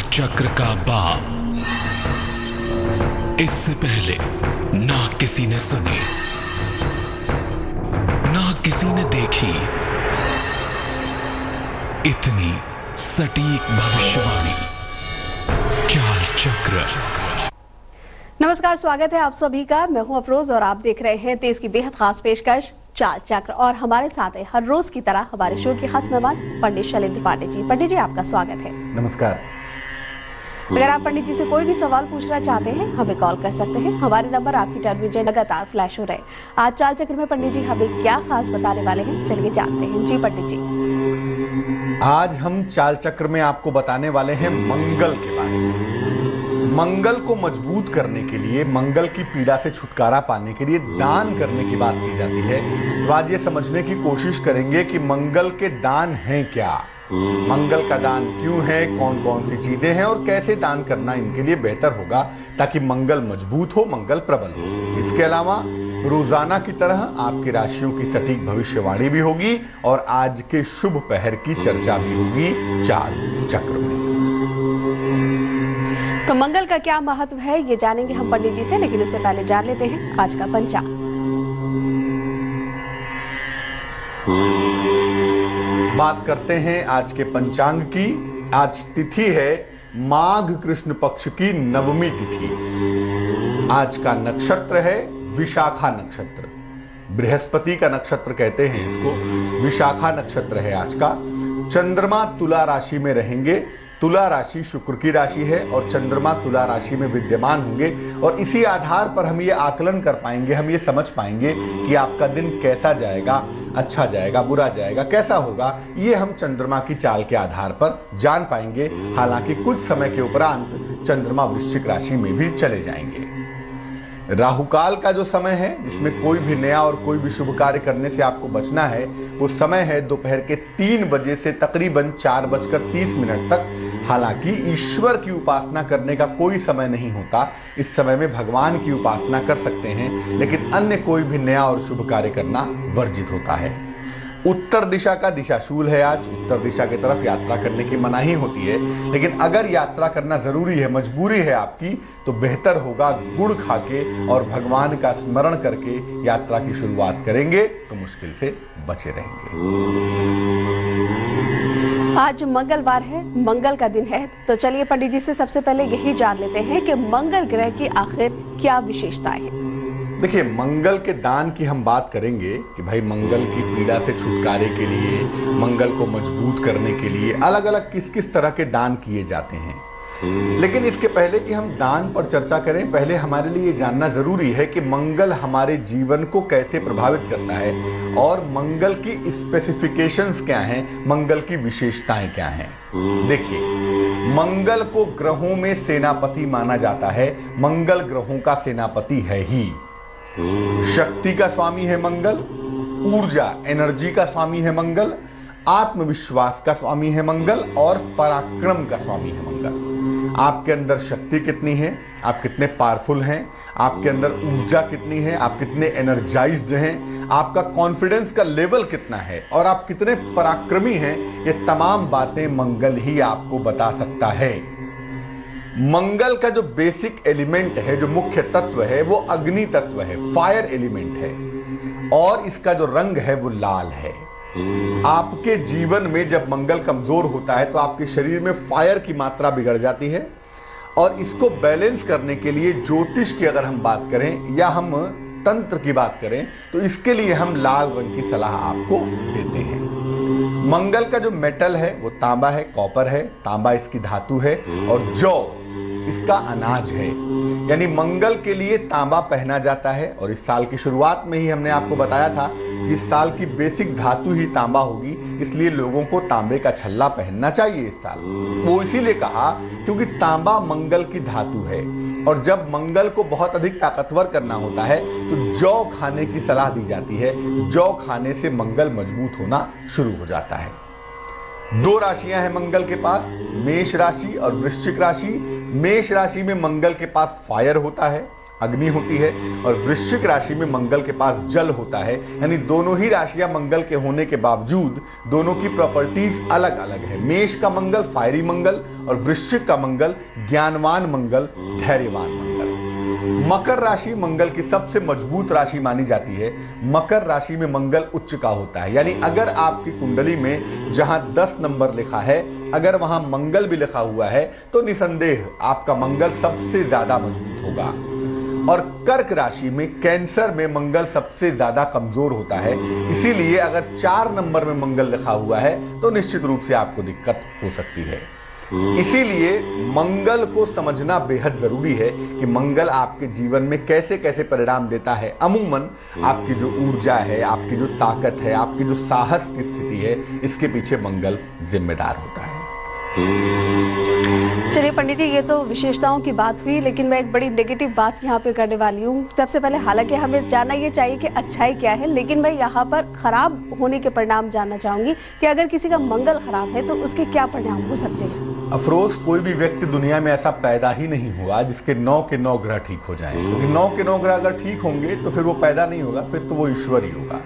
चक्र का बाप। इससे पहले ना किसी ने सुनी, ना किसी ने देखी इतनी सटीक भविष्यवाणी। चाल चक्र। नमस्कार, स्वागत है आप सभी का। मैं हूं अफरोज और आप देख रहे हैं तेज की बेहद खास पेशकश चाल चक्र। और हमारे साथ है हर रोज की तरह हमारे शो के खास मेहमान पंडित शैलेंद्र पांडे जी। पंडित जी, आपका स्वागत है। नमस्कार। अगर आप पंडित जी से कोई भी सवाल पूछना चाहते हैं हमें कॉल कर सकते हैं। हमारे नंबर आपकी टेलीविजन लगातार फ्लैश हो रहे। आज चाल चक्र में पंडित जी हमें क्या खास बताने वाले हैं, चलिए जानते हैं। जी पंडित जी। आज हम चाल चक्र में आपको बताने वाले हैं मंगल के बारे में। मंगल को मजबूत करने के लिए, मंगल की पीड़ा से छुटकारा पाने के लिए दान करने की बात की जाती है। तो आज ये समझने की कोशिश करेंगे कि मंगल के दान हैं क्या, मंगल का दान क्यों है, कौन कौन सी चीजें हैं और कैसे दान करना इनके लिए बेहतर होगा ताकि मंगल मजबूत हो, मंगल प्रबल हो। इसके अलावा रोजाना की तरह आपकी राशियों की सटीक भविष्यवाणी भी होगी और आज के शुभ पहर की चर्चा भी होगी चाल चक्र में। तो मंगल का क्या महत्व है ये जानेंगे हम पंडित जी से, लेकिन उससे पहले जान लेते हैं आज का पंचांग। बात करते हैं आज के पंचांग की। आज तिथि है माघ कृष्ण पक्ष की नवमी तिथि। आज का नक्षत्र है विशाखा नक्षत्र, बृहस्पति का नक्षत्र कहते हैं इसको। विशाखा नक्षत्र है आज का। चंद्रमा तुला राशि में रहेंगे। तुला राशि शुक्र की राशि है और चंद्रमा तुला राशि में विद्यमान होंगे और इसी आधार पर हम ये आकलन कर पाएंगे, हम ये समझ पाएंगे कि आपका दिन कैसा जाएगा, अच्छा जाएगा, बुरा जाएगा, कैसा होगा। ये हम चंद्रमा की चाल के आधार पर जान पाएंगे। हालांकि कुछ समय के उपरांत चंद्रमा वृश्चिक राशि में भी चले जाएंगे। राहुकाल का जो समय है, जिसमें कोई भी नया और कोई भी शुभ कार्य करने से आपको बचना है, वो समय है दोपहर के 3 बजे से तकरीबन 4:30 तक। हालांकि ईश्वर की उपासना करने का कोई समय नहीं होता। इस समय में भगवान की उपासना कर सकते हैं, लेकिन अन्य कोई भी नया और शुभ कार्य करना वर्जित होता है। उत्तर दिशा का दिशाशूल है आज। उत्तर दिशा की तरफ यात्रा करने की मनाही होती है, लेकिन अगर यात्रा करना जरूरी है, मजबूरी है आपकी, तो बेहतर होगा गुड़ खाके और भगवान का स्मरण करके यात्रा की शुरुआत करेंगे तो मुश्किल से बचे रहेंगे। आज मंगलवार है, मंगल का दिन है। तो चलिए पंडित जी से सबसे पहले यही जान लेते हैं कि मंगल ग्रह की आखिर क्या विशेषताएं हैं। देखिए, मंगल के दान की हम बात करेंगे कि भाई मंगल की पीड़ा से छुटकारे के लिए, मंगल को मजबूत करने के लिए अलग अलग किस किस तरह के दान किए जाते हैं। लेकिन इसके पहले कि हम दान पर चर्चा करें, पहले हमारे लिए जानना जरूरी है कि मंगल हमारे जीवन को कैसे प्रभावित करता है और मंगल की स्पेसिफिकेशंस क्या हैं, मंगल की विशेषताएं क्या हैं। देखिए, मंगल को ग्रहों में सेनापति माना जाता है। मंगल ग्रहों का सेनापति है ही। शक्ति का स्वामी है मंगल, ऊर्जा एनर्जी का स्वामी है मंगल, आत्मविश्वास का स्वामी है मंगल और पराक्रम का स्वामी है मंगल। आपके अंदर शक्ति कितनी है, आप कितने पावरफुल हैं, आपके अंदर ऊर्जा कितनी है, आप कितने एनर्जाइज्ड हैं, आपका कॉन्फिडेंस का लेवल कितना है और आप कितने पराक्रमी हैं, ये तमाम बातें मंगल ही आपको बता सकता है। मंगल का जो बेसिक एलिमेंट है, जो मुख्य तत्व है, वो अग्नि तत्व है, फायर एलिमेंट है और इसका जो रंग है वो लाल है। आपके जीवन में जब मंगल कमजोर होता है तो आपके शरीर में फायर की मात्रा बिगड़ जाती है और इसको बैलेंस करने के लिए ज्योतिष की अगर हम बात करें या हम तंत्र की बात करें तो इसके लिए हम लाल रंग की सलाह आपको देते हैं। मंगल का जो मेटल है वो तांबा है, कॉपर है। तांबा इसकी धातु है और जौ इसका अनाज है। यानी मंगल के लिए तांबा पहना जाता है और इस साल की शुरुआत में ही हमने आपको बताया था कि इस साल की बेसिक धातु ही तांबा होगी, इसलिए लोगों को तांबे का छल्ला पहनना चाहिए इस साल। वो इसीलिए कहा क्योंकि तांबा मंगल की धातु है और जब मंगल को बहुत अधिक ताकतवर करना होता है तो जौ खाने की सलाह दी जाती है। जौ खाने से मंगल मजबूत होना शुरू हो जाता है। 2 राशियां हैं मंगल के पास, मेष राशि और वृश्चिक राशि। मेष राशि में मंगल के पास फायर होता है अग्नि होती है और वृश्चिक राशि में मंगल के पास जल होता है। यानी दोनों ही राशियां मंगल के होने के बावजूद दोनों की प्रॉपर्टीज अलग अलग है। मेष का मंगल फायरी मंगल और वृश्चिक का मंगल ज्ञानवान मंगल, धैर्यवान मंगल। मकर राशि मंगल की सबसे मजबूत राशि मानी जाती है। मकर राशि में मंगल उच्च का होता है, यानी अगर आपकी कुंडली में जहां 10 नंबर लिखा है, अगर वहां मंगल भी लिखा हुआ है तो निसंदेह आपका मंगल सबसे ज्यादा मजबूत होगा। और कर्क राशि में कैंसर में मंगल सबसे ज्यादा कमजोर होता है, इसीलिए अगर 4 नंबर में मंगल लिखा हुआ है तो निश्चित रूप से आपको दिक्कत हो सकती है। इसीलिए मंगल को समझना बेहद जरूरी है कि मंगल आपके जीवन में कैसे कैसे परिणाम देता है। अमूमन आपकी जो ऊर्जा है, आपकी जो ताकत है, आपकी जो साहस की स्थिति है, इसके पीछे मंगल जिम्मेदार होता है। चलिए पंडित जी, ये तो विशेषताओं की बात हुई, लेकिन मैं एक बड़ी नेगेटिव बात यहाँ पे करने वाली हूँ। सबसे पहले हालांकि हमें जानना ये चाहिए कि अच्छाई क्या है, लेकिन मैं यहाँ पर खराब होने के परिणाम जानना चाहूंगी कि अगर किसी का मंगल खराब है तो उसके क्या परिणाम हो सकते हैं। अफरोज, कोई भी व्यक्ति दुनिया में ऐसा पैदा ही नहीं हुआ जिसके 9 के 9 ग्रह ठीक हो जाएं, क्योंकि 9 के 9 ग्रह अगर ठीक होंगे तो फिर वो पैदा नहीं होगा, फिर तो वो ईश्वर ही होगा।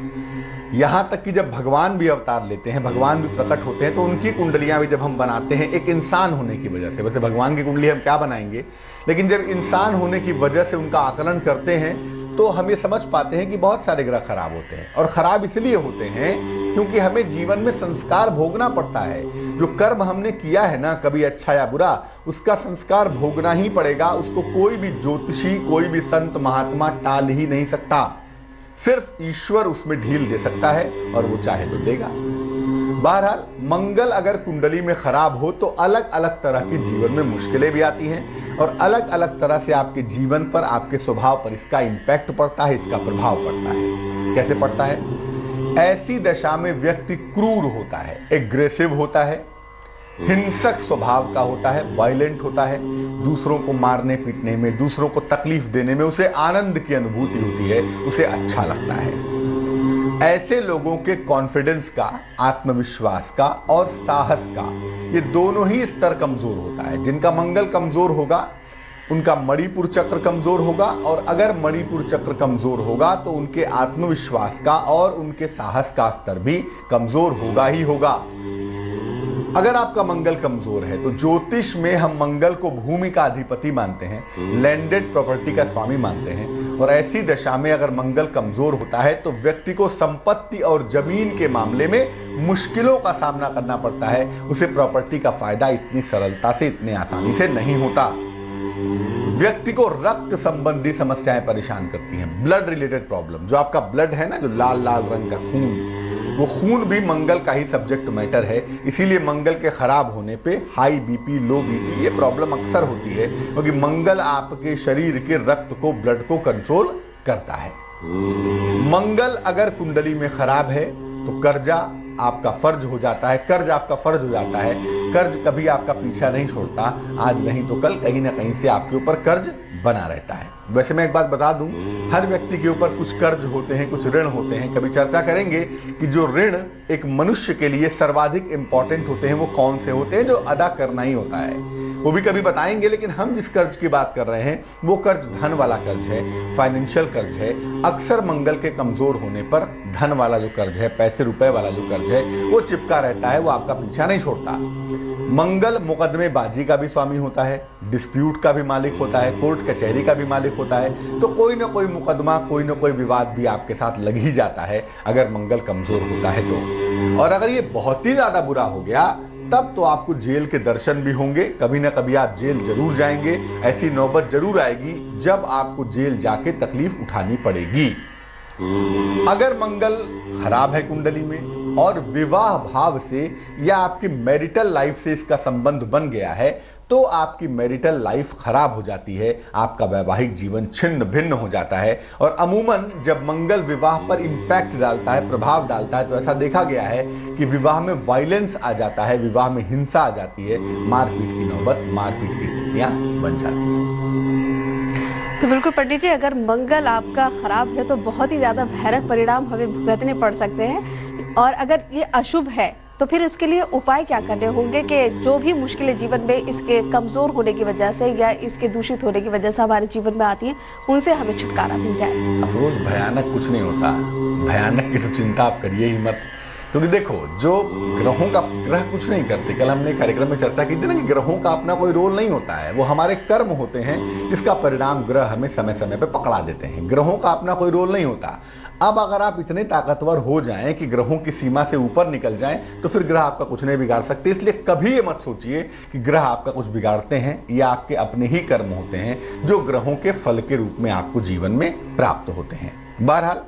यहाँ तक कि जब भगवान भी अवतार लेते हैं, भगवान भी प्रकट होते हैं, तो उनकी कुंडलियां भी जब हम बनाते हैं एक इंसान होने की वजह से, वैसे भगवान की कुंडली हम क्या बनाएंगे, लेकिन जब इंसान होने की वजह से उनका आकलन करते हैं तो हम ये समझ पाते हैं कि बहुत सारे ग्रह खराब होते हैं। और खराब इसलिए होते हैं क्योंकि हमें जीवन में संस्कार भोगना पड़ता है। जो कर्म हमने किया है ना, कभी अच्छा या बुरा, उसका संस्कार भोगना ही पड़ेगा। उसको कोई भी ज्योतिषी, कोई भी संत महात्मा टाल ही नहीं सकता। सिर्फ ईश्वर उसमें ढील दे सकता है और वो चाहे तो देगा। बहरहाल मंगल अगर कुंडली में खराब हो तो अलग अलग तरह की जीवन में मुश्किलें भी आती हैं और अलग अलग तरह से आपके जीवन पर, आपके स्वभाव पर इसका इंपैक्ट पड़ता है, इसका प्रभाव पड़ता है। कैसे पड़ता है? ऐसी दशा में व्यक्ति क्रूर होता है, एग्रेसिव होता है, हिंसक स्वभाव का होता है, वायलेंट होता है, दूसरों को मारने पीटने में, दूसरों को तकलीफ देने में उसे आनंद की अनुभूति होती है, उसे अच्छा लगता है। ऐसे लोगों के कॉन्फिडेंस का, आत्मविश्वास का और साहस का, ये दोनों ही स्तर कमजोर होता है। जिनका मंगल कमजोर होगा उनका मणिपुर चक्र कमजोर होगा, और अगर मणिपुर चक्र कमजोर होगा तो उनके आत्मविश्वास का और उनके साहस का स्तर भी कमजोर होगा ही होगा। अगर आपका मंगल कमजोर है तो ज्योतिष में हम मंगल को भूमि का अधिपति मानते हैं, लैंडेड प्रॉपर्टी का स्वामी मानते हैं। और ऐसी दशा में अगर मंगल कमजोर होता है तो व्यक्ति को संपत्ति और जमीन के मामले में मुश्किलों का सामना करना पड़ता है। उसे प्रॉपर्टी का फायदा इतनी सरलता से, इतनी आसानी से नहीं होता। व्यक्ति को रक्त संबंधी समस्याएं परेशान करती हैं, ब्लड रिलेटेड प्रॉब्लम। जो आपका ब्लड है ना, जो लाल लाल रंग का खून, वो खून भी मंगल का ही सब्जेक्ट मैटर है। इसीलिए मंगल के खराब होने पे हाई बीपी, लो बीपी, ये प्रॉब्लम अक्सर होती है, क्योंकि मंगल आपके शरीर के रक्त को, ब्लड को कंट्रोल करता है। मंगल अगर कुंडली में खराब है तो कर्जा आपका फर्ज हो जाता है, कर्ज आपका फर्ज हो जाता है। कर्ज कभी आपका पीछा नहीं छोड़ता, आज नहीं तो कल कहीं ना कहीं से आपके ऊपर कर्ज बना रहता है। वैसे मैं एक बात बता दूं, हर व्यक्ति के ऊपर कुछ कर्ज होते हैं, कुछ ऋण होते हैं। कभी चर्चा करेंगे कि जो ऋण एक मनुष्य के लिए सर्वाधिक इंपॉर्टेंट होते हैं वो कौन से होते हैं, जो अदा करना ही होता है, वो भी कभी बताएंगे। लेकिन हम जिस कर्ज की बात कर रहे हैं वो कर्ज धन वाला कर्ज है, फाइनेंशियल कर्ज है। अक्सर मंगल के कमजोर होने पर धन वाला जो कर्ज है, पैसे रुपए वाला जो कर्ज है, वो चिपका रहता है, वो आपका पीछा नहीं छोड़ता। मंगल मुकदमेबाजी का भी स्वामी होता है, डिस्प्यूट का भी मालिक होता है, कोर्ट कचहरी का भी मालिक होता है। तो कोई ना कोई मुकदमा, कोई ना कोई विवाद भी आपके साथ लग ही जाता है अगर मंगल कमजोर होता है तो। और अगर ये बहुत ही ज्यादा बुरा हो गया तब तो आपको जेल के दर्शन भी होंगे, कभी ना कभी आप जेल जरूर जाएंगे। ऐसी नौबत जरूर आएगी जब आपको जेल जाके तकलीफ उठानी पड़ेगी। अगर मंगल खराब है कुंडली में और विवाह भाव से या आपकी मैरिटल लाइफ से इसका संबंध बन गया है तो आपकी मैरिटल लाइफ खराब हो जाती है, आपका वैवाहिक जीवन छिन्न भिन्न हो जाता है। और अमूमन जब मंगल विवाह पर इंपैक्ट डालता है, प्रभाव डालता है, तो ऐसा देखा गया है कि विवाह में वायलेंस आ जाता है, विवाह में हिंसा आ जाती है, मारपीट की नौबत, मारपीट की स्थितियां बन जाती हैं। तो बिल्कुल पंडित जी, अगर मंगल आपका खराब है तो बहुत ही ज्यादा भयानक परिणाम हमें भुगतने पड़ सकते हैं, और अगर ये अशुभ है तो फिर उसके लिए उपाय क्या करने होंगे कि जो भी मुश्किलें जीवन में इसके कमजोर होने की वजह से या इसके दूषित होने की वजह से हमारे जीवन में आती हैं, उनसे हमें छुटकारा मिल जाए? अफरोज, भयानक कुछ नहीं होता। भयानक की तो चिंता आप करिए ही मत, क्योंकि देखो, जो ग्रह कुछ नहीं करते। कल हमने कार्यक्रम में चर्चा की थी ना कि ग्रहों का अपना कोई रोल नहीं होता है, वो हमारे कर्म होते हैं, इसका परिणाम ग्रह हमें समय समय पे पकड़ा देते हैं। ग्रहों का अपना कोई रोल नहीं होता। अब अगर आप इतने ताकतवर हो जाएं कि ग्रहों की सीमा से ऊपर निकल जाएं, तो फिर ग्रह आपका कुछ नहीं बिगाड़ सकते। इसलिए कभी ये मत सोचिए कि ग्रह आपका कुछ बिगाड़ते हैं। ये आपके अपने ही कर्म होते हैं जो ग्रहों के फल के रूप में आपको जीवन में प्राप्त होते हैं। बहरहाल,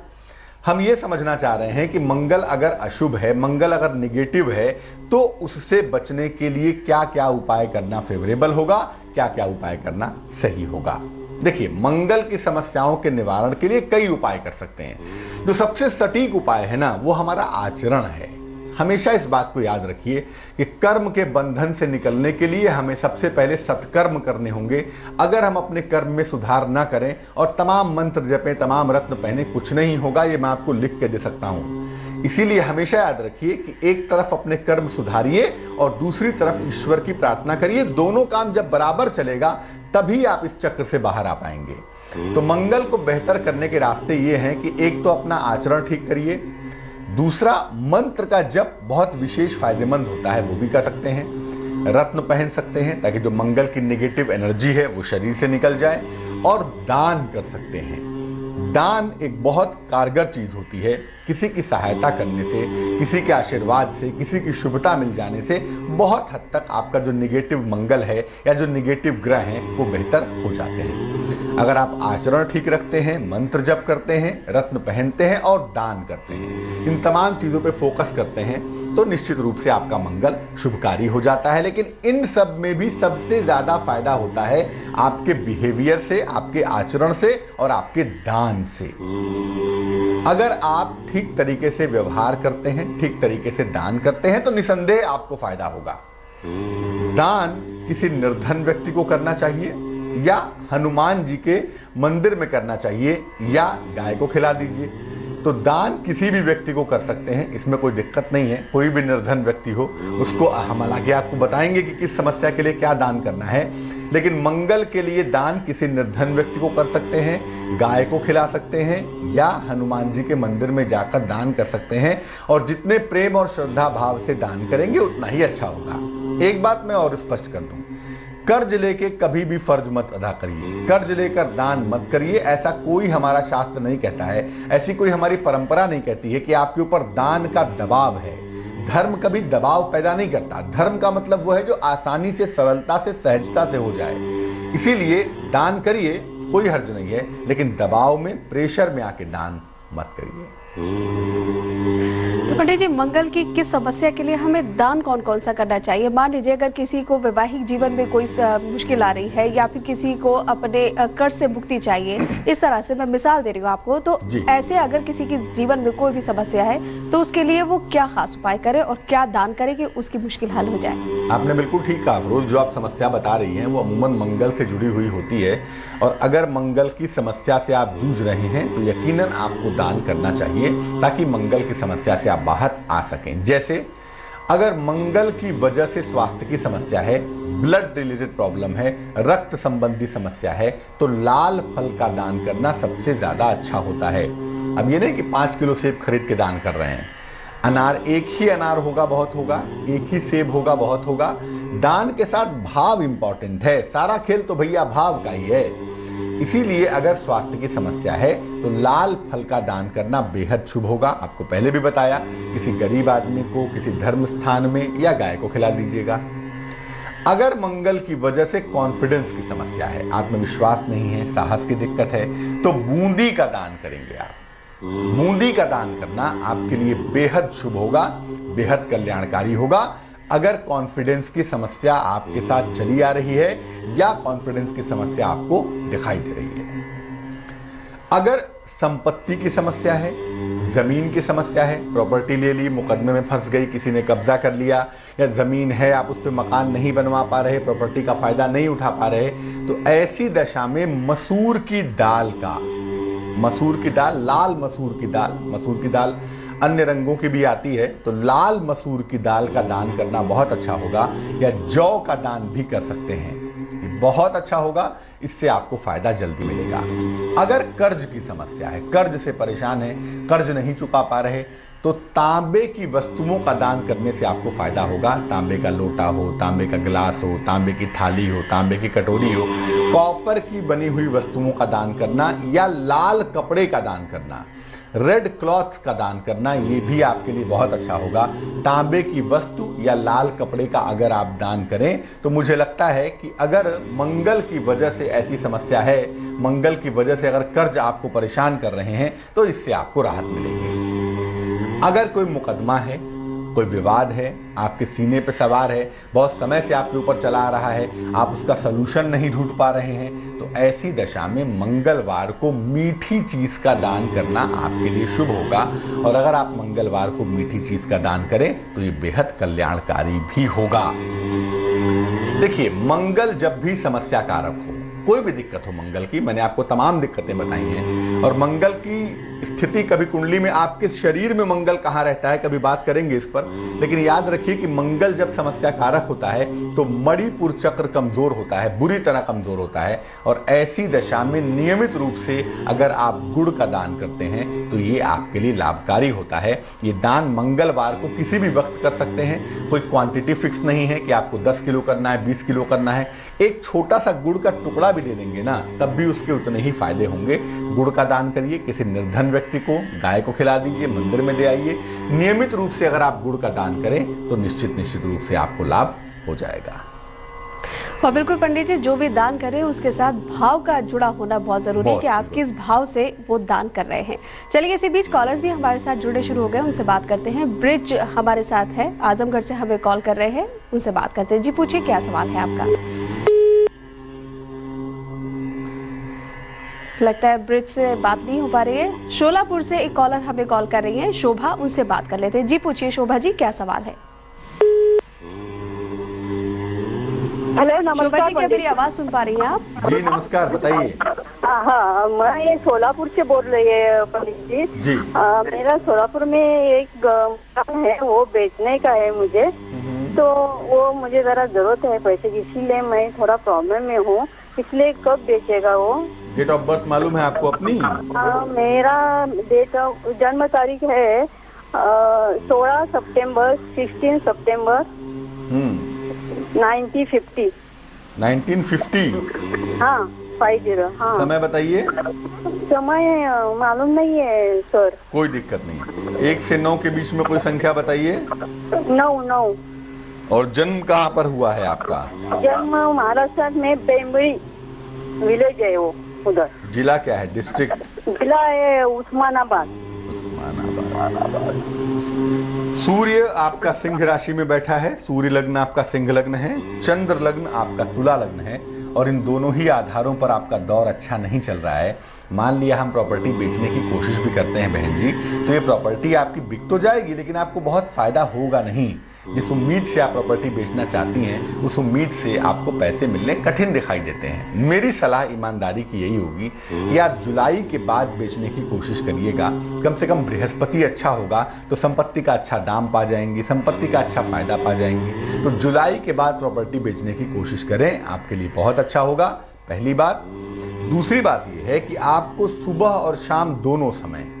हम ये समझना चाह रहे हैं कि मंगल अगर अशुभ है, मंगल अगर निगेटिव है, तो उससे बचने के लिए क्या क्या उपाय करना फेवरेबल होगा, क्या क्या उपाय करना सही होगा। देखिए, मंगल की समस्याओं के निवारण के लिए कई उपाय कर सकते हैं। जो सबसे सटीक उपाय है ना, वो हमारा आचरण है। हमेशा इस बात को याद रखिए कि कर्म के बंधन से निकलने के लिए हमें सबसे पहले सत्कर्म करने होंगे। अगर हम अपने कर्म में सुधार ना करें और तमाम मंत्र जपें, तमाम रत्न पहने, कुछ नहीं होगा। ये मैं आपको लिख के दे सकता हूं। इसीलिए हमेशा याद रखिए कि एक तरफ अपने कर्म सुधारिए और दूसरी तरफ ईश्वर की प्रार्थना करिए। दोनों काम जब बराबर चलेगा, तभी आप इस चक्र से बाहर आ पाएंगे। तो मंगल को बेहतर करने के रास्ते ये हैं कि एक तो अपना आचरण ठीक करिए, दूसरा मंत्र का जप बहुत विशेष फायदेमंद होता है, वो भी कर सकते हैं। रत्न पहन सकते हैं ताकि जो मंगल की नेगेटिव एनर्जी है वो शरीर से निकल जाए, और दान कर सकते हैं। दान एक बहुत कारगर चीज होती है। किसी की सहायता करने से, किसी के आशीर्वाद से, किसी की शुभता मिल जाने से बहुत हद तक आपका जो निगेटिव मंगल है या जो निगेटिव ग्रह हैं वो बेहतर हो जाते हैं। अगर आप आचरण ठीक रखते हैं, मंत्र जप करते हैं, रत्न पहनते हैं और दान करते हैं, इन तमाम चीजों पे फोकस करते हैं, तो निश्चित रूप से आपका मंगल शुभकारी हो जाता है। लेकिन इन सब में भी सबसे ज्यादा फायदा होता है आपके बिहेवियर से, आपके आचरण से और आपके दान से। अगर आप ठीक तरीके से व्यवहार करते हैं, ठीक तरीके से दान करते हैं, तो निसंदेह आपको फायदा होगा। दान किसी निर्धन व्यक्ति को करना चाहिए, या हनुमान जी के मंदिर में करना चाहिए, या गाय को खिला दीजिए। तो दान किसी भी व्यक्ति को कर सकते हैं, इसमें कोई दिक्कत नहीं है। कोई भी निर्धन व्यक्ति हो उसको हम आगे आपको बताएंगे कि किस समस्या के लिए क्या दान करना है। लेकिन मंगल के लिए दान किसी निर्धन व्यक्ति को कर सकते हैं, गाय को खिला सकते हैं, या हनुमान जी के मंदिर में जाकर दान कर सकते हैं। और जितने प्रेम और श्रद्धा भाव से दान करेंगे उतना ही अच्छा होगा। एक बात मैं और स्पष्ट कर दूं, कर्ज लेके कभी भी फर्ज मत अदा करिए, कर्ज लेकर दान मत करिए। ऐसा कोई हमारा शास्त्र नहीं कहता है, ऐसी कोई हमारी परंपरा नहीं कहती है कि आपके ऊपर दान का दबाव है। धर्म कभी दबाव पैदा नहीं करता। धर्म का मतलब वो है जो आसानी से, सरलता से, सहजता से हो जाए। इसीलिए दान करिए, कोई हर्ज नहीं है, लेकिन दबाव में, प्रेशर में आके दान मत करिए। तो पंडित जी, मंगल की किस समस्या के लिए हमें दान कौन कौन सा करना चाहिए? मान लीजिए अगर किसी को वैवाहिक जीवन में कोई मुश्किल आ रही है, या फिर किसी को अपने कर्ज से मुक्ति चाहिए, इस तरह से मैं मिसाल दे रही हूँ आपको, तो ऐसे अगर किसी के जीवन में कोई भी समस्या है तो उसके लिए वो क्या खास उपाय करे और क्या दान करे कि उसकी मुश्किल हल हो जाए? आपने बिल्कुल ठीक कहा अफरोज। जो आप समस्या बता रही हैं वो अमूमन मंगल से जुड़ी हुई होती है, और अगर मंगल की समस्या से आप जूझ रहे हैं तो यकीनन आपको दान करना चाहिए ताकि मंगल की समस्या से आप बाहर आ सकें। जैसे अगर मंगल की वजह से स्वास्थ्य की समस्या है, ब्लड रिलेटेड प्रॉब्लम है, रक्त संबंधी समस्या है, तो लाल फल का दान करना सबसे ज्यादा अच्छा होता है। अब ये नहीं कि 5 किलो सेब खरीद के दान कर रहे हैं। अनार, एक ही अनार होगा बहुत होगा, एक ही सेब होगा बहुत होगा। दान के साथ भाव इंपॉर्टेंट है। सारा खेल तो भैया भाव का ही है। इसीलिए अगर स्वास्थ्य की समस्या है तो लाल फल का दान करना बेहद शुभ होगा। आपको पहले भी बताया, किसी गरीब आदमी को किसी धर्म स्थान में, या गाय को खिला दीजिएगा। अगर मंगल की वजह से कॉन्फिडेंस की समस्या है, आत्मविश्वास नहीं है, साहस की दिक्कत है, तो बूंदी का दान करेंगे आप। बूंदी का दान करना आपके लिए बेहद शुभ होगा, बेहद कल्याणकारी होगा। अगर कॉन्फिडेंस की समस्या आपके साथ चली आ रही है या कॉन्फिडेंस की समस्या आपको दिखाई दे रही है। अगर संपत्ति की समस्या है, जमीन की समस्या है, प्रॉपर्टी ले ली, मुकदमे में फंस गई, किसी ने कब्जा कर लिया, या जमीन है आप उस पर मकान नहीं बनवा पा रहे, प्रॉपर्टी का फायदा नहीं उठा पा रहे, तो ऐसी दशा में मसूर की दाल, लाल मसूर की दाल अन्य रंगों की भी आती है, तो लाल मसूर की दाल का दान करना बहुत अच्छा होगा, या जौ का दान भी कर सकते हैं, ये बहुत अच्छा होगा, इससे आपको फायदा जल्दी मिलेगा। अगर कर्ज की समस्या है, कर्ज से परेशान है, कर्ज नहीं चुका पा रहे, तो तांबे की वस्तुओं का दान करने से आपको फायदा होगा। तांबे का लोटा हो, तांबे का गिलास हो, तांबे की थाली हो, तांबे की कटोरी हो, कॉपर की बनी हुई वस्तुओं का दान करना, या लाल कपड़े का दान करना, रेड क्लॉथ का दान करना, ये भी आपके लिए बहुत अच्छा होगा। तांबे की वस्तु या लाल कपड़े का अगर आप दान करें तो मुझे लगता है कि अगर मंगल की वजह से ऐसी समस्या है, मंगल की वजह से अगर कर्ज आपको परेशान कर रहे हैं, तो इससे आपको राहत मिलेगी। अगर कोई मुकदमा है, कोई विवाद है, आपके सीने पे सवार है, बहुत समय से आपके ऊपर चला आ रहा है, आप उसका सलूशन नहीं ढूंढ पा रहे हैं, तो ऐसी दशा में मंगलवार को मीठी चीज का दान करना आपके लिए शुभ होगा। और अगर आप मंगलवार को मीठी चीज का दान करें तो ये बेहद कल्याणकारी भी होगा। देखिए, मंगल जब भी समस्या कारक हो, कोई भी दिक्कत हो मंगल की, मैंने आपको तमाम दिक्कतें बताई हैं, और मंगल की स्थिति कभी कुंडली में आपके शरीर में मंगल कहाँ रहता है, कभी बात करेंगे इस पर, लेकिन याद रखिए कि मंगल जब समस्या कारक होता है तो मणिपुर चक्र कमजोर होता है, बुरी तरह कमजोर होता है, और ऐसी दशा में नियमित रूप से अगर आप गुड़ का दान करते हैं तो ये आपके लिए लाभकारी होता है। ये दान मंगलवार को किसी भी वक्त कर सकते हैं, कोई क्वांटिटी फिक्स नहीं है कि आपको 10 किलो करना है, 20 किलो करना है। एक छोटा सा गुड़ का टुकड़ा भी दे देंगे ना, तब भी उसके उतने ही फायदे होंगे। गुड़ का दान करिए, किसी निर्धन व्यक्ति को, गाय को खिला दीजिए, मंदिर में दे आइए। नियमित रूप से अगर आप गुड़ का दान करें तो निश्चित रूप से आपको लाभ हो जाएगा। और बिल्कुल पंडित जी, जो भी दान करें उसके साथ भाव का जुड़ा होना बहुत जरूरी है कि आप किस भाव से वो दान कर रहे हैं। चलिए, इसी बीच कॉलर्स भी हमारे साथ जुड़े शुरू हो गए, उनसे बात करते हैं। ब्रिज हमारे साथ है, आजमगढ़ से हमें कॉल कर रहे हैं, उनसे बात करते हैं। जी पूछिए, क्या सवाल है आपका? लगता है ब्रिज से बात नहीं हो पा रही है। शोलापुर से एक कॉलर हमें कॉल कर रही है, शोभा, उनसे बात कर लेते हैं। जी पूछिए शोभा जी, क्या सवाल है? हेलो, नमस्कार। शोभा जी, क्या मेरी आवाज सुन पा रही हैं आप? जी नमस्कार, बताइए। हाँ, मैं ये सोलापुर से बोल रही है पंडित जी। जी। मेरा सोलापुर में एक मकान है, वो बेचने का है मुझे, तो वो मुझे जरा जरूरत है पैसे की, इसीलिए मैं थोड़ा प्रॉब्लम में हूँ, इसलिए कब बेचेगा वो? डेट ऑफ बर्थ मालूम है आपको अपनी? मेरा डेट ऑफ जन्म तारीख है 16 सितंबर 16 सितंबर 1950। 1950? हाँ, 50। हाँ, समय बताइए। समय मालूम नहीं है सर। कोई दिक्कत नहीं, 1 से 9 के बीच में कोई संख्या बताइए। 9। और जन्म कहाँ पर हुआ है आपका? जन्म महाराष्ट्र में पेम्बरी विलेज है, वो उधर। जिला क्या है, डिस्ट्रिक्ट? जिला है उस्मानाबाद। उस्मानाबाद। सूर्य आपका सिंह राशि में बैठा है, सूर्य लग्न आपका सिंह लग्न है, चंद्र लग्न आपका तुला लग्न है, और इन दोनों ही आधारों पर आपका दौर अच्छा नहीं चल रहा है। मान लिया हम प्रॉपर्टी बेचने की कोशिश भी करते हैं बहन जी, तो ये प्रॉपर्टी आपकी बिक तो जाएगी, लेकिन आपको बहुत फायदा होगा नहीं। जिस उम्मीद से आप प्रॉपर्टी बेचना चाहती हैं, उस उम्मीद से आपको पैसे मिलने कठिन दिखाई देते हैं। मेरी सलाह ईमानदारी की यही होगी कि आप जुलाई के बाद बेचने की कोशिश करिएगा। कम से कम बृहस्पति अच्छा होगा तो संपत्ति का अच्छा दाम पा जाएंगी, संपत्ति का अच्छा फायदा पा जाएंगी। तो जुलाई के बाद प्रॉपर्टी बेचने की कोशिश करें, आपके लिए बहुत अच्छा होगा, पहली बात। दूसरी बात यह है कि आपको सुबह और शाम दोनों समय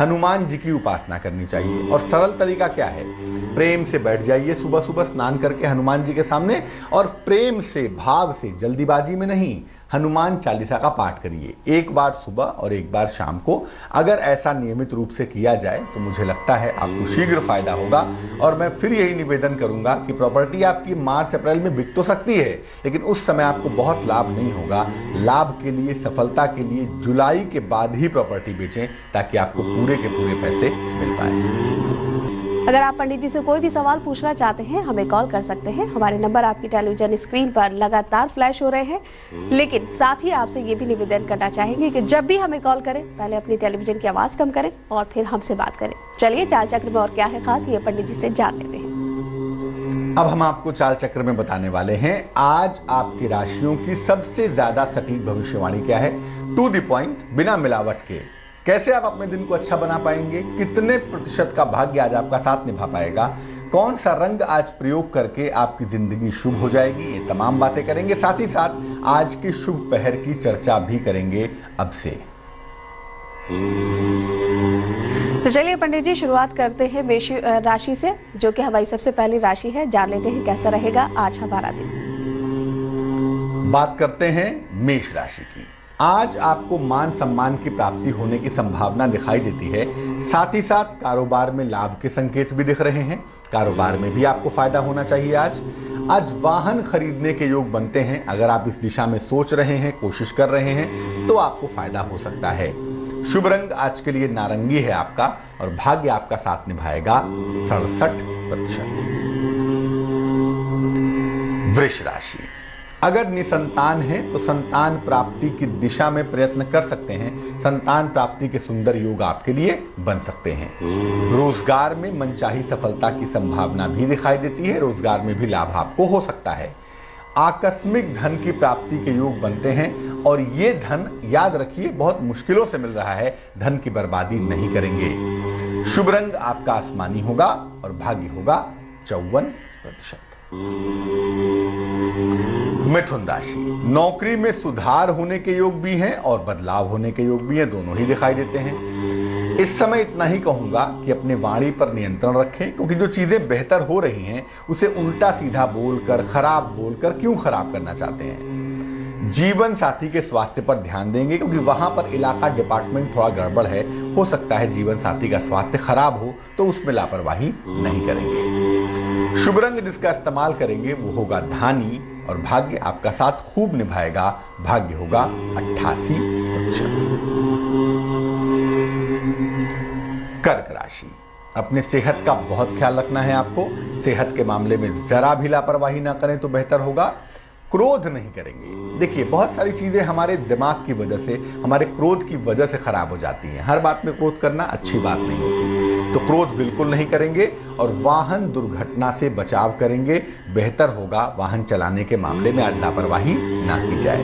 हनुमान जी की उपासना करनी चाहिए। और सरल तरीका क्या है, प्रेम से बैठ जाइए सुबह सुबह स्नान करके हनुमान जी के सामने, और प्रेम से, भाव से, जल्दीबाजी में नहीं, हनुमान चालीसा का पाठ करिए, एक बार सुबह और एक बार शाम को। अगर ऐसा नियमित रूप से किया जाए तो मुझे लगता है आपको शीघ्र फायदा होगा। और मैं फिर यही निवेदन करूंगा कि प्रॉपर्टी आपकी मार्च अप्रैल में बिक तो सकती है, लेकिन उस समय आपको बहुत लाभ नहीं होगा। लाभ के लिए, सफलता के लिए जुलाई के बाद ही प्रॉपर्टी बेचें, ताकि आपको पूरे के पूरे पैसे मिल पाए। अगर आप पंडित जी से कोई भी सवाल पूछना चाहते हैं, हमें कॉल कर सकते हैं। हमारे नंबर आपकी टेलीविजन स्क्रीन पर लगातार फ्लैश हो रहे हैं, लेकिन साथ ही आपसे ये भी निवेदन करना चाहेंगे कि जब भी हमें कॉल करें, पहले अपनी टेलीविजन की आवाज कम करें और फिर हमसे बात करें। चलिए, चाल चक्र में और क्या है खास, ये पंडित जी से जान लेते हैं। अब हम आपको चाल चक्र में बताने वाले हैं आज आपकी राशियों की सबसे ज्यादा सटीक भविष्यवाणी क्या है, टू द पॉइंट, बिना मिलावट के। कैसे आप अपने दिन को अच्छा बना पाएंगे, कितने प्रतिशत का भाग्य आज आपका साथ निभा पाएगा, कौन सा रंग आज प्रयोग करके आपकी जिंदगी शुभ हो जाएगी, ये तमाम बातें करेंगे। साथ ही साथ आज की शुभ पहर की चर्चा भी करेंगे अब से। तो चलिए पंडित जी शुरुआत करते हैं मेष राशि से, जो कि हमारी सबसे पहली राशि है। जान लेते हैं कैसा रहेगा आज हमारा दिन। बात करते हैं मेष राशि की। आज आपको मान सम्मान की प्राप्ति होने की संभावना दिखाई देती है। साथ ही साथ कारोबार में लाभ के संकेत भी दिख रहे हैं। कारोबार में भी आपको फायदा होना चाहिए। आज वाहन खरीदने के योग बनते हैं। अगर आप इस दिशा में सोच रहे हैं, कोशिश कर रहे हैं, तो आपको फायदा हो सकता है। शुभ रंग आज के लिए नारंगी है आपका, और भाग्य आपका साथ निभाएगा 67%। वृष राशि, अगर निसंतान है तो संतान प्राप्ति की दिशा में प्रयत्न कर सकते हैं। संतान प्राप्ति के सुंदर योग आपके लिए बन सकते हैं। रोजगार में मनचाही सफलता की संभावना भी दिखाई देती है। रोजगार में भी लाभ आपको हो सकता है। आकस्मिक धन की प्राप्ति के योग बनते हैं, और ये धन याद रखिए बहुत मुश्किलों से मिल रहा है। धन की बर्बादी नहीं करेंगे। शुभ रंग आपका आसमानी होगा, और भाग्य होगा 54%। मिथुन राशि, नौकरी में सुधार होने के योग भी हैं और बदलाव होने के योग भी हैं, दोनों ही दिखाई देते हैं। इस समय इतना ही कहूंगा कि अपने वाणी पर नियंत्रण रखें, क्योंकि जो चीजें बेहतर हो रही हैं उसे उल्टा सीधा बोलकर, खराब बोलकर क्यों खराब करना चाहते हैं। जीवन साथी के स्वास्थ्य पर ध्यान देंगे, क्योंकि वहां पर इलाका डिपार्टमेंट थोड़ा गड़बड़ है। हो सकता है जीवन साथी का स्वास्थ्य खराब हो, तो उसमें लापरवाही नहीं करेंगे। शुभ रंग जिसका इस्तेमाल करेंगे वो होगा धानी, और भाग्य आपका साथ खूब निभाएगा। भाग्य होगा 88%। कर्क राशि, अपने सेहत का बहुत ख्याल रखना है आपको। सेहत के मामले में जरा भी लापरवाही ना करें तो बेहतर होगा। क्रोध नहीं करेंगे। देखिए बहुत सारी चीजें हमारे दिमाग की वजह से, हमारे क्रोध की वजह से खराब हो जाती हैं। हर बात में क्रोध करना अच्छी बात नहीं होती, तो क्रोध बिल्कुल नहीं करेंगे। और वाहन दुर्घटना से बचाव करेंगे। बेहतर होगा वाहन चलाने के मामले में आज लापरवाही ना की जाए।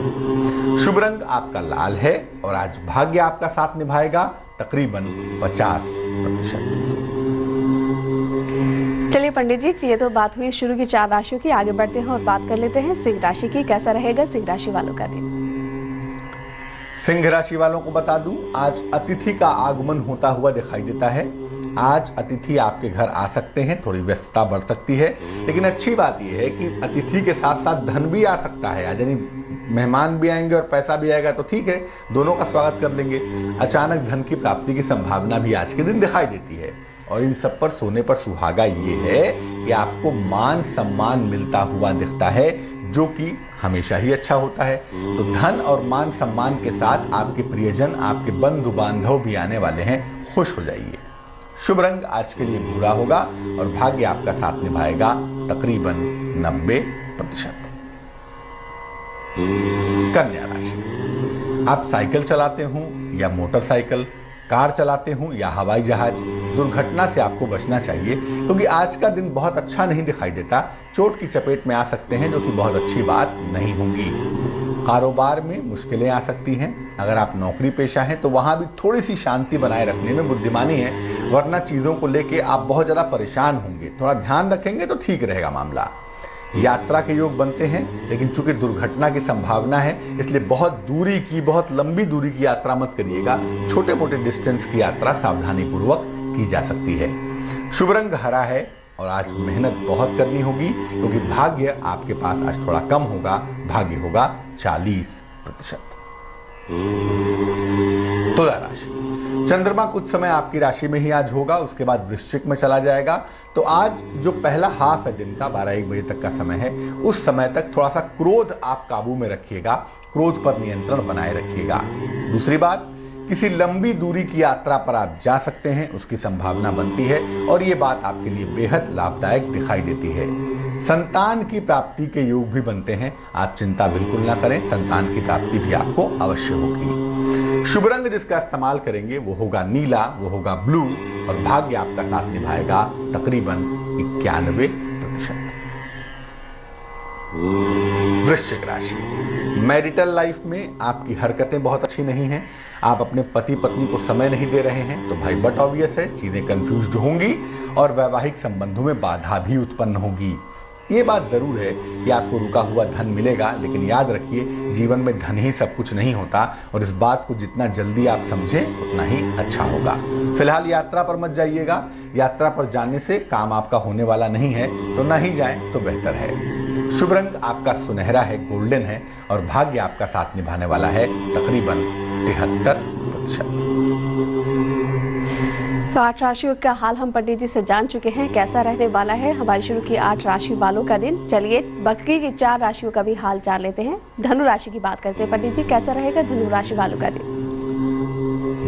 शुभ रंग आपका लाल है, और आज भाग्य आपका साथ निभाएगा तकरीबन 50%। चलिए पंडित जी, ये तो बात हुई शुरू की 4 राशियों की। आगे बढ़ते हैं और बात कर लेते हैं सिंह राशि की। कैसा रहेगा सिंह राशि वालों का दिन? सिंह राशि वालों को बता दूं, आज अतिथि का आगमन होता हुआ दिखाई देता है। आज अतिथि आपके घर आ सकते हैं। थोड़ी व्यस्तता बढ़ सकती है, लेकिन अच्छी बात यह है कि अतिथि के साथ साथ धन भी आ सकता है। आज यानी मेहमान भी आएंगे और पैसा भी आएगा, तो ठीक है, दोनों का स्वागत कर लेंगे। अचानक धन की प्राप्ति की संभावना भी आज के दिन दिखाई देती है। और इन सब पर सोने पर सुहागा ये है कि आपको मान सम्मान मिलता हुआ दिखता है, जो कि हमेशा ही अच्छा होता है। तो धन और मान सम्मान के साथ आपके प्रियजन, आपके बंधु बांधव भी आने वाले हैं। खुश हो जाइए। शुभ रंग आज के लिए भूरा होगा, और भाग्य आपका साथ निभाएगा तकरीबन 90%। कन्या राशि, आप साइकिल चलाते हो या मोटरसाइकिल, कार चलाते हो या हवाई जहाज, दुर्घटना से आपको बचना चाहिए, क्योंकि आज का दिन बहुत अच्छा नहीं दिखाई देता। चोट की चपेट में आ सकते हैं, जो कि बहुत अच्छी बात नहीं होगी। कारोबार में मुश्किलें आ सकती हैं। अगर आप नौकरी पेशा हैं तो वहां भी थोड़ी सी शांति बनाए रखने में बुद्धिमानी है, वरना चीज़ों को लेके आप बहुत ज़्यादा परेशान होंगे। थोड़ा ध्यान रखेंगे तो ठीक रहेगा मामला। यात्रा के योग बनते हैं, लेकिन चूंकि दुर्घटना की संभावना है, इसलिए बहुत दूरी की, बहुत लंबी दूरी की यात्रा मत करिएगा। छोटे मोटे डिस्टेंस की यात्रा सावधानी पूर्वक की जा सकती है। शुभ रंग हरा है, और आज मेहनत बहुत करनी होगी, क्योंकि भाग्य आपके पास आज थोड़ा कम होगा। भाग्य होगा 40%। तुला राशि, चंद्रमा कुछ समय आपकी राशि में ही आज होगा, उसके बाद वृश्चिक में चला जाएगा। तो आज जो पहला हाफ है दिन का, 12-1 बजे तक का समय है, उस समय तक थोड़ा सा क्रोध आप काबू में रखिएगा। क्रोध पर नियंत्रण बनाए रखिएगा। दूसरी बात, किसी लंबी दूरी की यात्रा पर आप जा सकते हैं, उसकी संभावना बनती है, और ये बात आपके लिए बेहद लाभदायक दिखाई देती है। संतान की प्राप्ति के योग भी बनते हैं। आप चिंता बिल्कुल ना करें, संतान की प्राप्ति भी आपको अवश्य होगी। शुभ रंग जिसका इस्तेमाल करेंगे वो होगा नीला, वो होगा ब्लू, और भाग्य आपका साथ निभाएगा तकरीबन 91%। वृश्चिक राशि, मैरिटल लाइफ में आपकी हरकतें बहुत अच्छी नहीं हैं। आप अपने पति पत्नी को समय नहीं दे रहे हैं, तो भाई बट ऑब्वियस है चीज़ें कंफ्यूज्ड होंगी और वैवाहिक संबंधों में बाधा भी उत्पन्न होगी। ये बात जरूर है कि आपको रुका हुआ धन मिलेगा, लेकिन याद रखिए जीवन में धन ही सब कुछ नहीं होता और इस बात को जितना जल्दी आप समझें उतना ही अच्छा होगा। फिलहाल यात्रा पर मत जाइएगा, यात्रा पर जाने से काम आपका होने वाला नहीं है, तो ना ही जाएं तो बेहतर है। शुभ रंग आपका सुनहरा है, गोल्डन है और भाग्य आपका साथ निभाने वाला है तकरीबन 73%। तो 8 राशियों का हाल हम पंडित जी से जान चुके हैं, कैसा रहने वाला है हमारी शुरू की 8 राशि वालों का दिन। चलिए बाकी की 4 राशियों का भी हाल जान लेते हैं। धनु राशि की बात करते हैं। पंडित जी, कैसा रहेगा धनु राशि वालों का दिन?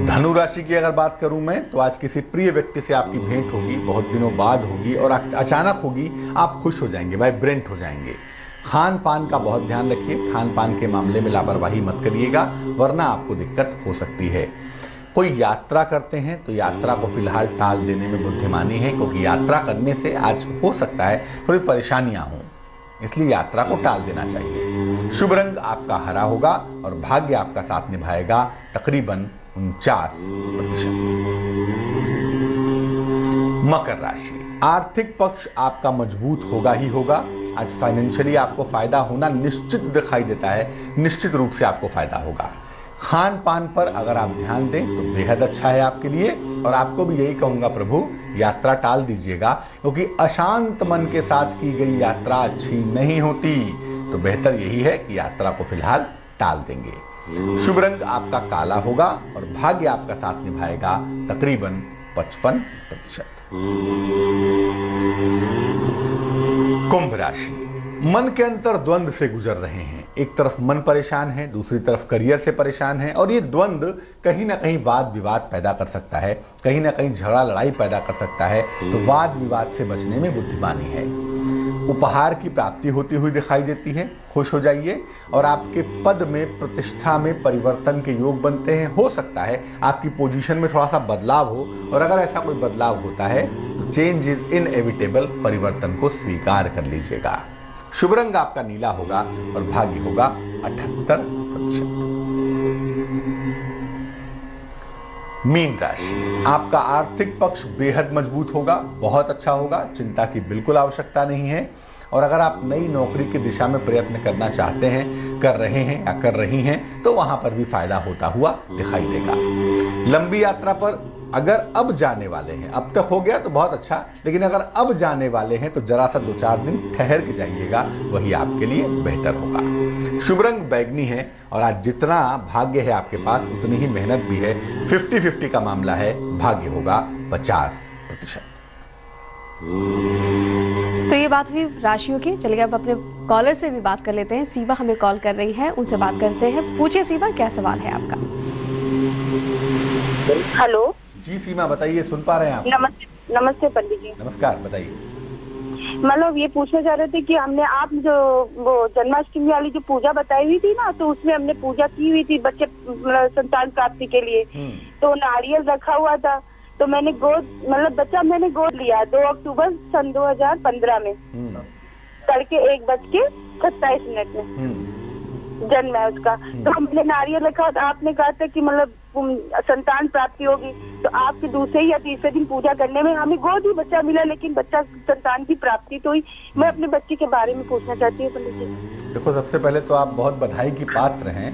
धनु राशि की अगर बात करूं मैं, तो आज किसी प्रिय व्यक्ति से आपकी भेंट होगी, बहुत दिनों बाद होगी और अचानक होगी। आप खुश हो जाएंगे, वाइब्रेंट हो जाएंगे। खान पान का बहुत ध्यान रखिए, खान पान के मामले में लापरवाही मत करिएगा, वरना आपको दिक्कत हो सकती है। कोई यात्रा करते हैं तो यात्रा को फिलहाल टाल देने में बुद्धिमानी है, क्योंकि यात्रा करने से आज हो सकता है थोड़ी परेशानियां हों, इसलिए यात्रा को टाल देना चाहिए। शुभ रंग आपका हरा होगा और भाग्य आपका साथ निभाएगा तकरीबन 49%। मकर राशि, आर्थिक पक्ष आपका मजबूत होगा ही होगा। आज फाइनेंशियली आपको फायदा होना निश्चित दिखाई देता है, निश्चित रूप से आपको फायदा होगा। खान पान पर अगर आप ध्यान दें तो बेहद अच्छा है आपके लिए, और आपको भी यही कहूंगा प्रभु यात्रा टाल दीजिएगा, क्योंकि अशांत मन के साथ की गई यात्रा अच्छी नहीं होती। तो बेहतर यही है कि यात्रा को फिलहाल टाल देंगे। शुभ रंग आपका काला होगा और भाग्य आपका साथ निभाएगा तकरीबन 55%। कुंभ राशि, मन के अंतर द्वंद्व से गुजर रहे हैं। एक तरफ मन परेशान है, दूसरी तरफ करियर से परेशान है, और ये द्वंद्व कहीं ना कहीं वाद विवाद पैदा कर सकता है, कहीं ना कहीं झगड़ा लड़ाई पैदा कर सकता है। तो वाद विवाद से बचने में बुद्धिमानी है। उपहार की प्राप्ति होती हुई दिखाई देती है, खुश हो जाइए। और आपके पद में प्रतिष्ठा में परिवर्तन के योग बनते हैं। हो सकता है आपकी पोजीशन में थोड़ा सा बदलाव हो, और अगर ऐसा कोई बदलाव होता है तो चेंज इज इनएविटेबल, परिवर्तन को स्वीकार कर लीजिएगा। शुभ रंग आपका नीला होगा और भाग्य होगा 78%। मीन राशि, आपका आर्थिक पक्ष बेहद मजबूत होगा, बहुत अच्छा होगा, चिंता की बिल्कुल आवश्यकता नहीं है। और अगर आप नई नौकरी की दिशा में प्रयत्न करना चाहते हैं, कर रहे हैं या कर रही हैं, तो वहां पर भी फायदा होता हुआ दिखाई देगा। लंबी यात्रा पर अगर अब जाने वाले हैं, अब तक हो गया तो बहुत अच्छा, लेकिन अगर अब जाने वाले हैं तो जरा सा 2-4 दिन ठहर के जाइएगा, वही आपके लिए बेहतर होगा। शुभ रंग बैगनी है और आज जितना भाग्य है आपके पास उतनी ही मेहनत भी है। 50-50 का मामला है, भाग्य होगा 50%। तो ये बात हुई राशियों की। चलिए अब अपने कॉलर से भी बात कर लेते हैं। सीमा हमें कॉल कर रही है, उनसे बात करते हैं। पूछिए सीमा, क्या सवाल है आपका? हेलो जी सीमा बताइए, सुन पा रहे हैं आप? नमस्ते। नमस्ते पंडित जी। नमस्कार, बताइए। मतलब ये पूछना चाह रहे थे कि हमने आप जो वो जन्माष्टमी वाली जो पूजा बताई हुई थी ना, तो उसमें हमने पूजा की हुई थी बच्चे संतान प्राप्ति के लिए। तो नारियल रखा हुआ था, तो मैंने बच्चा मैंने गोद लिया 2 अक्टूबर सन 2015 में तड़के 1:27 में जन्म है उसका। तो हमने नारियल रखा, आपने कहा था कि मतलब संतान प्राप्ति होगी, तो आपके दूसरे या तीसरे दिन पूजा करने में हमें गोद ही बच्चा मिला, लेकिन बच्चा संतान की प्राप्ति तो हुई। मैं अपने बच्चे के बारे में पूछना चाहती हूँ पंडित जी। देखो, सबसे पहले तो आप बहुत बधाई की पात्र हैं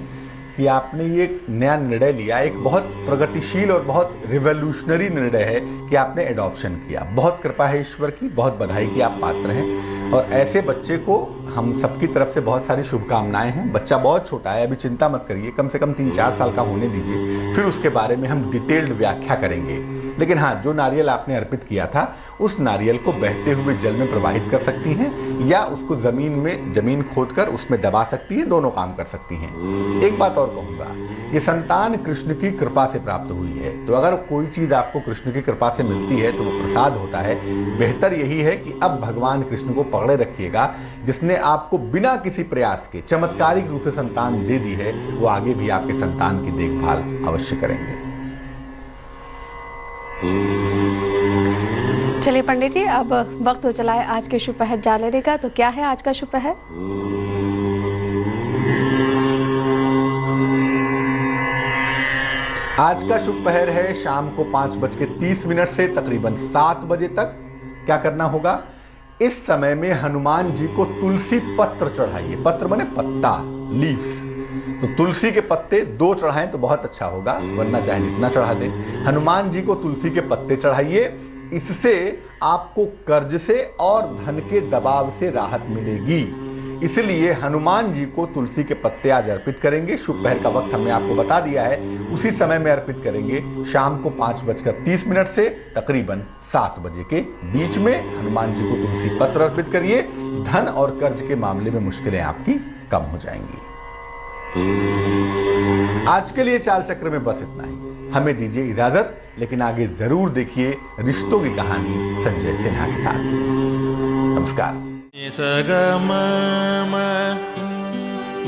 कि आपने ये एक नया निर्णय लिया। एक बहुत प्रगतिशील और बहुत रिवोल्यूशनरी निर्णय है कि आपने एडॉप्शन किया। बहुत कृपा है ईश्वर की, बहुत बधाई की आप पात्र हैं। और ऐसे बच्चे को हम सबकी तरफ से बहुत सारी शुभकामनाएं हैं। बच्चा बहुत छोटा है, अभी चिंता मत करिए, कम से कम 3-4 साल का होने दीजिए, फिर उसके बारे में हम डिटेल्ड व्याख्या करेंगे। लेकिन हाँ, जो नारियल आपने अर्पित किया था, उस नारियल को बहते हुए जल में प्रवाहित कर सकती हैं या उसको जमीन खोदकर उसमें दबा सकती हैं, दोनों काम कर सकती हैं। एक बात और कहूँगा, ये संतान कृष्ण की कृपा से प्राप्त हुई है, तो अगर कोई चीज़ आपको कृष्ण की कृपा से मिलती है तो वो प्रसाद होता है। बेहतर यही है कि अब भगवान कृष्ण को पकड़े रखिएगा, जिसने आपको बिना किसी प्रयास के चमत्कारिक रूप से संतान दे दी है, वो आगे भी आपके संतान की देखभाल अवश्य करेंगे। चलिए पंडित जी, अब वक्त हो चला है आज के शुभ पहर जान लेने का। तो क्या है आज का शुभ पहर? आज का शुभ पहर है शाम को 5:30 से तकरीबन 7 बजे तक। क्या करना होगा, इस समय में हनुमान जी को तुलसी पत्र चढ़ाइए। पत्र माने पत्ता, लीव्स। तो तुलसी के पत्ते 2 चढ़ाएं तो बहुत अच्छा होगा, वरना चाहे जितना चढ़ा दें। हनुमान जी को तुलसी के पत्ते चढ़ाइए, इससे आपको कर्ज से और धन के दबाव से राहत मिलेगी। इसलिए हनुमान जी को तुलसी के पत्ते आज अर्पित करेंगे। शुभ पहर का वक्त हमने आपको बता दिया है, उसी समय में अर्पित करेंगे शाम को 5:30 से तकरीबन 7 बजे के बीच में। हनुमान जी को तुलसी पत्र अर्पित करिए, धन और कर्ज के मामले में मुश्किलें आपकी कम हो जाएंगी। आज के लिए चाल चक्र में बस इतना ही। हमें दीजिए इजाजत, लेकिन आगे जरूर देखिए रिश्तों की कहानी संजय सिन्हा के साथ। नमस्कार। सगम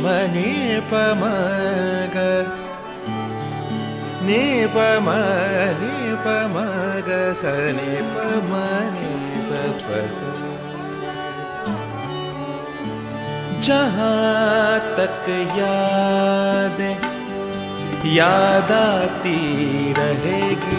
मनी पमग नी पमग सनी पमनी सपस। जहाँ तक याद आती रहेगी